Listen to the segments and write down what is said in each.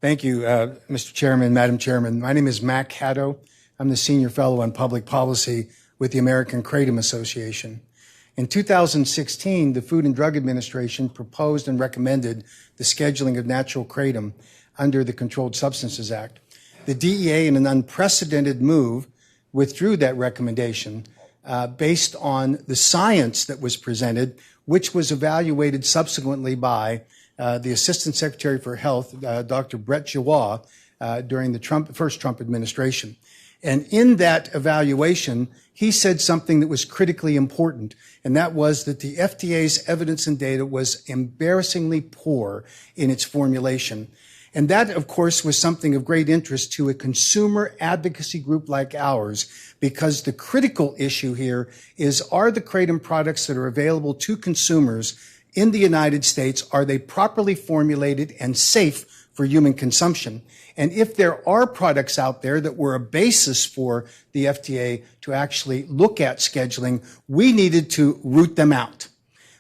Thank you, Mr. Chairman, Madam Chairman. My name is Mac Haddow. I'm the Senior Fellow on Public Policy with the American Kratom Association. In 2016, the Food and Drug Administration proposed and recommended the scheduling of natural kratom under the Controlled Substances Act. The DEA, in an unprecedented move, withdrew that recommendation based on the science that was presented, which was evaluated subsequently by the Assistant Secretary for Health, Dr. Brett Giroir, during the first Trump administration. And in that evaluation, he said something that was critically important, and that was that the FDA's evidence and data was embarrassingly poor in its formulation. And that, of course, was something of great interest to a consumer advocacy group like ours, because the critical issue here is, are the kratom products that are available to consumers in the United States, are they properly formulated and safe for human consumption? And if there are products out there that were a basis for the FDA to actually look at scheduling, we needed to root them out.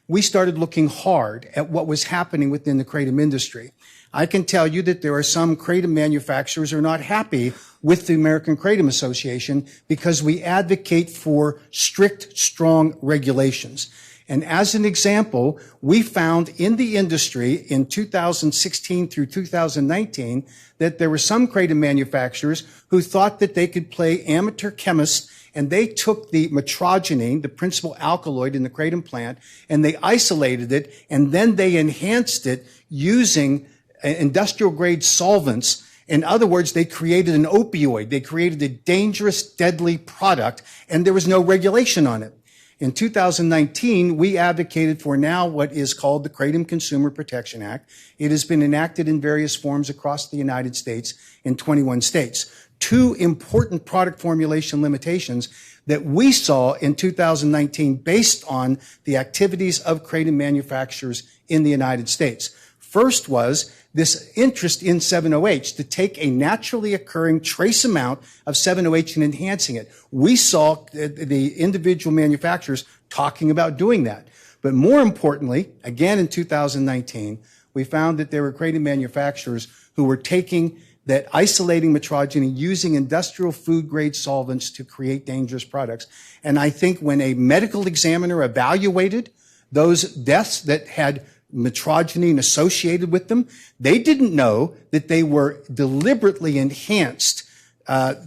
We started looking hard at what was happening within the kratom industry. I can tell you that there are some kratom manufacturers who are not happy with the American Kratom Association because we advocate for strict, strong regulations. And as an example, we found in the industry in 2016 through 2019 that there were some kratom manufacturers who thought that they could play amateur chemists, and they took the metrogene, the principal alkaloid in the kratom plant, and they isolated it, and then they enhanced it using industrial grade solvents. In other words, they created an opioid. They created a dangerous, deadly product, and there was no regulation on it. In 2019, we advocated for now what is called the Kratom Consumer Protection Act. It has been enacted in various forms across the United States in 21 states. Two important product formulation limitations that we saw in 2019 based on the activities of kratom manufacturers in the United States. First was this interest in 7-OH, to take a naturally occurring trace amount of 7-OH and enhancing it. We saw the individual manufacturers talking about doing that. But more importantly, again in 2019, we found that there were kratom manufacturers who were taking that isolating metrogene, using industrial food grade solvents to create dangerous products. And I think when a medical examiner evaluated those deaths that had metrogene associated with them, they didn't know that they were deliberately enhanced,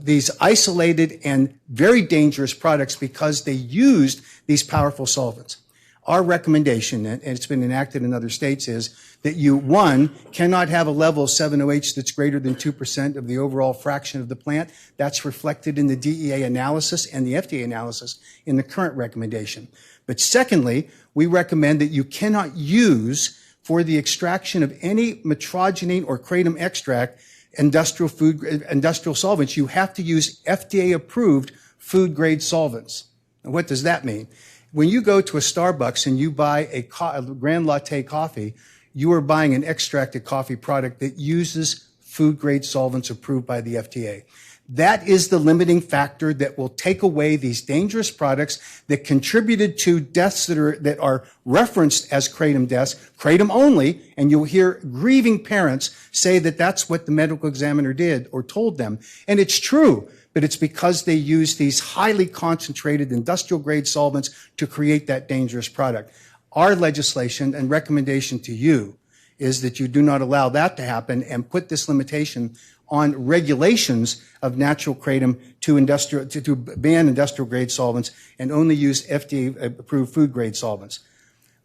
these isolated and very dangerous products, because they used these powerful solvents. Our recommendation, and it's been enacted in other states, is that you, one, cannot have a level of 7-OH that's greater than 2% of the overall fraction of the plant. That's reflected in the DEA analysis and the FDA analysis in the current recommendation. But secondly, we recommend that you cannot use, for the extraction of any metrogene or kratom extract, industrial solvents. You have to use FDA-approved food-grade solvents. And what does that mean? When you go to a Starbucks and you buy a Grand Latte coffee, you are buying an extracted coffee product that uses food-grade solvents approved by the FDA. That is the limiting factor that will take away these dangerous products that contributed to deaths that are referenced as kratom deaths, kratom only, and you'll hear grieving parents say that that's what the medical examiner did or told them. And it's true, but it's because they use these highly concentrated industrial grade solvents to create that dangerous product. Our legislation and recommendation to you is that you do not allow that to happen and put this limitation on regulations of natural kratom to ban industrial grade solvents and only use FDA-approved food grade solvents.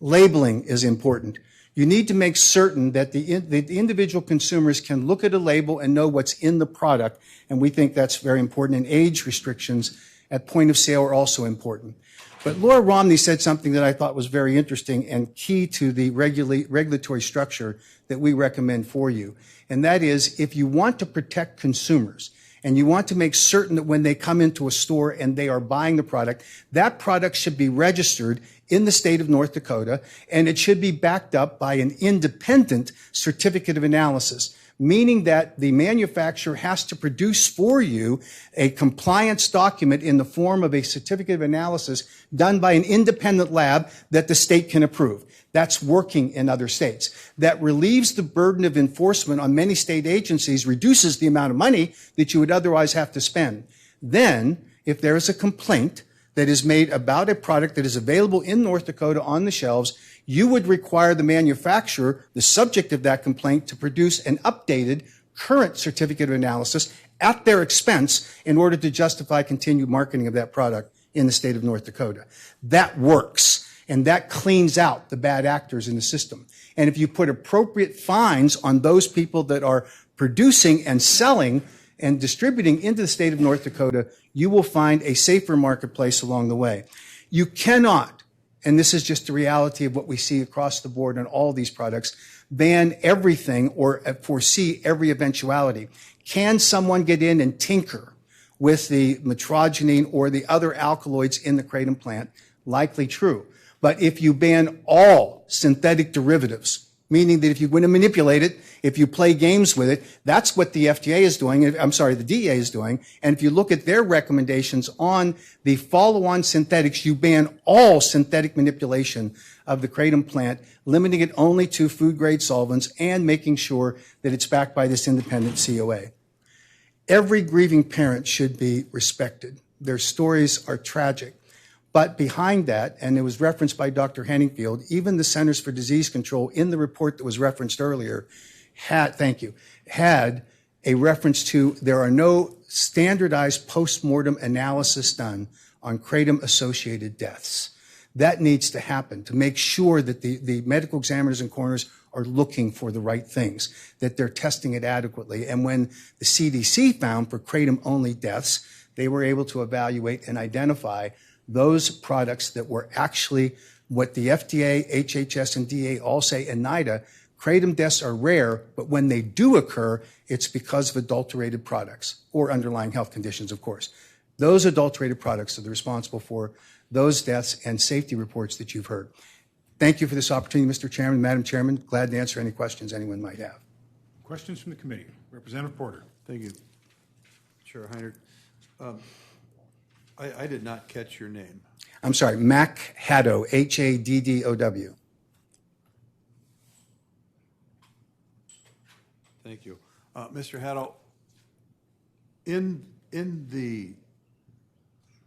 Labeling is important. You need to make certain that the individual consumers can look at a label and know what's in the product, and we think that's very important. And age restrictions at point of sale are also important. But Laura Romney said something that I thought was very interesting and key to the regulatory structure that we recommend for you. And that is, if you want to protect consumers and you want to make certain that when they come into a store and they are buying the product, that product should be registered in the state of North Dakota, and it should be backed up by an independent certificate of analysis. meaning that the manufacturer has to produce for you a compliance document in the form of a certificate of analysis done by an independent lab that the state can approve. That's working in other states. That relieves the burden of enforcement on many state agencies, reduces the amount of money that you would otherwise have to spend. Then, if there is a complaint that is made about a product that is available in North Dakota on the shelves, you would require the manufacturer, the subject of that complaint, to produce an updated current certificate of analysis at their expense in order to justify continued marketing of that product in the state of North Dakota. That works, and that cleans out the bad actors in the system. And if you put appropriate fines on those people that are producing and selling and distributing into the state of North Dakota, you will find a safer marketplace along the way. You cannot, and this is just the reality of what we see across the board on all these products, ban everything or foresee every eventuality. Can someone get in and tinker with the metrogenine or the other alkaloids in the kratom plant? Likely true. But if you ban all synthetic derivatives, meaning that if you want to manipulate it, if you play games with it, that's what the FDA is doing. I'm sorry, the DEA is doing. And if you look at their recommendations on the follow-on synthetics, you ban all synthetic manipulation of the kratom plant, limiting it only to food-grade solvents and making sure that it's backed by this independent COA. Every grieving parent should be respected. Their stories are tragic. But behind that, and it was referenced by Dr. Henningfield, even the Centers for Disease Control in the report that was referenced earlier had a reference to there are no standardized post-mortem analysis done on kratom-associated deaths. That needs to happen to make sure that the medical examiners and coroners are looking for the right things, that they're testing it adequately. And when the CDC found for kratom-only deaths, they were able to evaluate and identify those products that were actually what the FDA, HHS, and DEA all say, and NIDA, kratom deaths are rare, but when they do occur, it's because of adulterated products or underlying health conditions, of course. Those adulterated products are responsible for those deaths and safety reports that you've heard. Thank you for this opportunity, Mr. Chairman, Madam Chairman. Glad to answer any questions anyone might have. Questions from the committee. Representative Porter. Thank you, Chair Heinert. I did not catch your name. I'm sorry, Mac Haddow, Haddow. Thank you. Mr. Haddow, in the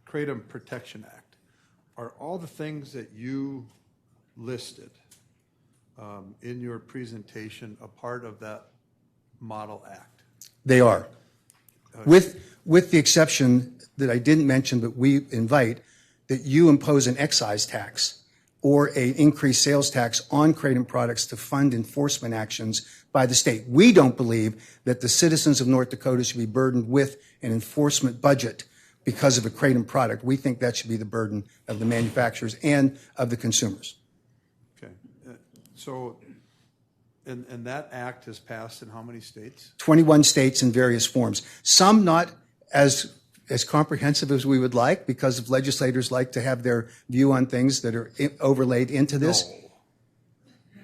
Kratom Protection Act, are all the things that you listed in your presentation a part of that model act? They are. With the exception that I didn't mention, but we invite that you impose an excise tax or an increased sales tax on kratom products to fund enforcement actions by the state. We don't believe that the citizens of North Dakota should be burdened with an enforcement budget because of a kratom product. We think that should be the burden of the manufacturers and of the consumers. Okay. And that act has passed in how many states? 21 states in various forms. Some not as comprehensive as we would like because of legislators like to have their view on things that are overlaid into this.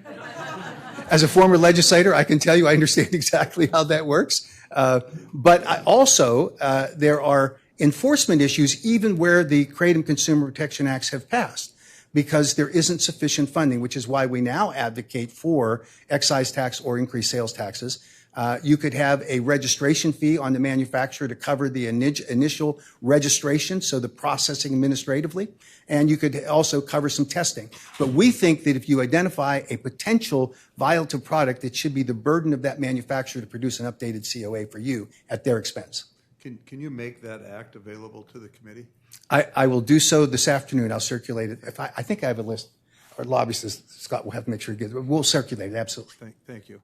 No. As a former legislator, I can tell you I understand exactly how that works. But also, there are enforcement issues even where the Kratom Consumer Protection Acts have passed because there isn't sufficient funding, which is why we now advocate for excise tax or increased sales taxes. You could have a registration fee on the manufacturer to cover the initial registration, so the processing administratively, and you could also cover some testing. But we think that if you identify a potential violative product, it should be the burden of that manufacturer to produce an updated COA for you at their expense. Can you make that act available to the committee? I will do so this afternoon. I'll circulate it. I think I have a list. Our lobbyist, Scott, will have to make sure he gets it. We'll circulate it, absolutely. Thank you.